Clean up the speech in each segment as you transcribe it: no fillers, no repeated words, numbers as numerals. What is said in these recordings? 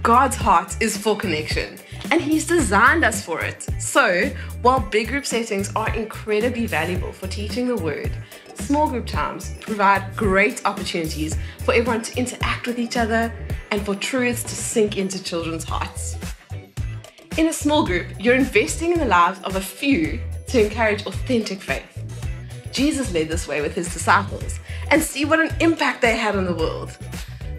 God's heart is for connection, and He's designed us for it. So, while big group settings are incredibly valuable for teaching the Word, small group times provide great opportunities for everyone to interact with each other and for truths to sink into children's hearts. In a small group, you're investing in the lives of a few to encourage authentic faith. Jesus led this way with His disciples, and see what an impact they had on the world.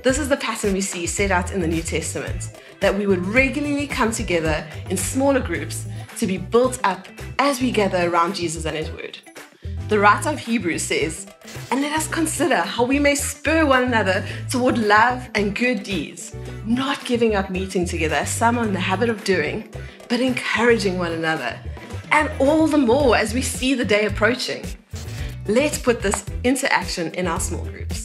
This is the pattern we see set out in the New Testament, that we would regularly come together in smaller groups to be built up as we gather around Jesus and His Word. The writer of Hebrews says, "And let us consider how we may spur one another toward love and good deeds, not giving up meeting together as some are in the habit of doing, but encouraging one another, and all the more as we see the day approaching." Let's put this into action in our small groups.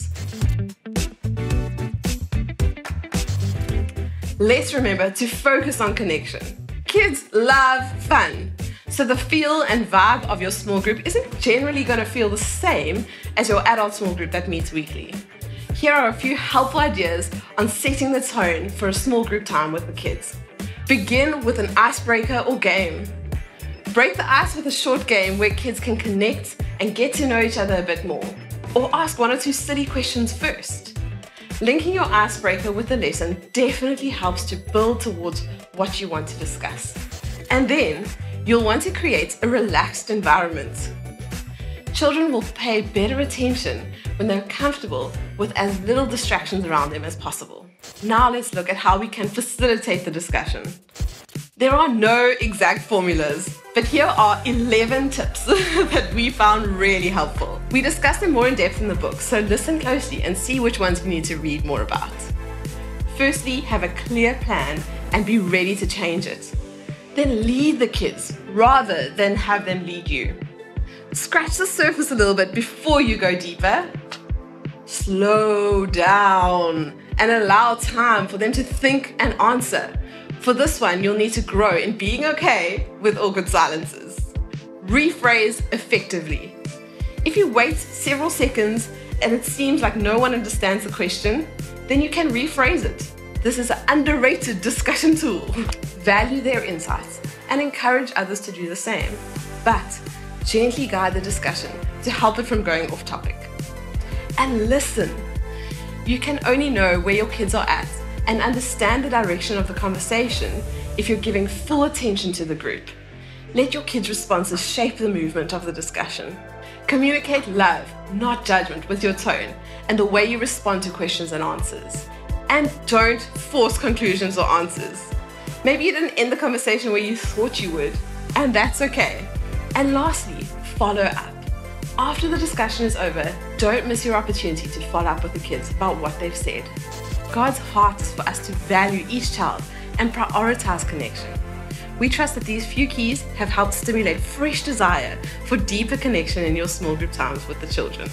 Let's remember to focus on connection. Kids love fun, so the feel and vibe of your small group isn't generally going to feel the same as your adult small group that meets weekly. Here are a few helpful ideas on setting the tone for a small group time with the kids. Begin with an icebreaker or game. Break the ice with a short game where kids can connect and get to know each other a bit more. Or ask one or two silly questions first. Linking your icebreaker with the lesson definitely helps to build towards what you want to discuss. And then, you'll want to create a relaxed environment. Children will pay better attention when they're comfortable with as little distractions around them as possible. Now let's look at how we can facilitate the discussion. There are no exact formulas, but here are 11 tips that we found really helpful. We discuss them more in depth in the book, so listen closely and see which ones you need to read more about. Firstly, have a clear plan and be ready to change it. Then lead the kids rather than have them lead you. Scratch the surface a little bit before you go deeper. Slow down and allow time for them to think and answer. For this one, you'll need to grow in being okay with awkward silences. Rephrase effectively. If you wait several seconds and it seems like no one understands the question, then you can rephrase it. This is an underrated discussion tool. Value their insights and encourage others to do the same, but gently guide the discussion to help it from going off topic. And listen. You can only know where your kids are at and understand the direction of the conversation if you're giving full attention to the group. Let your kids' responses shape the movement of the discussion. Communicate love, not judgment, with your tone and the way you respond to questions and answers. And don't force conclusions or answers. Maybe you didn't end the conversation where you thought you would, and that's okay. And lastly, follow up. After the discussion is over, don't miss your opportunity to follow up with the kids about what they've said. God's heart is for us to value each child and prioritize connection. We trust that these few keys have helped stimulate fresh desire for deeper connection in your small group times with the children.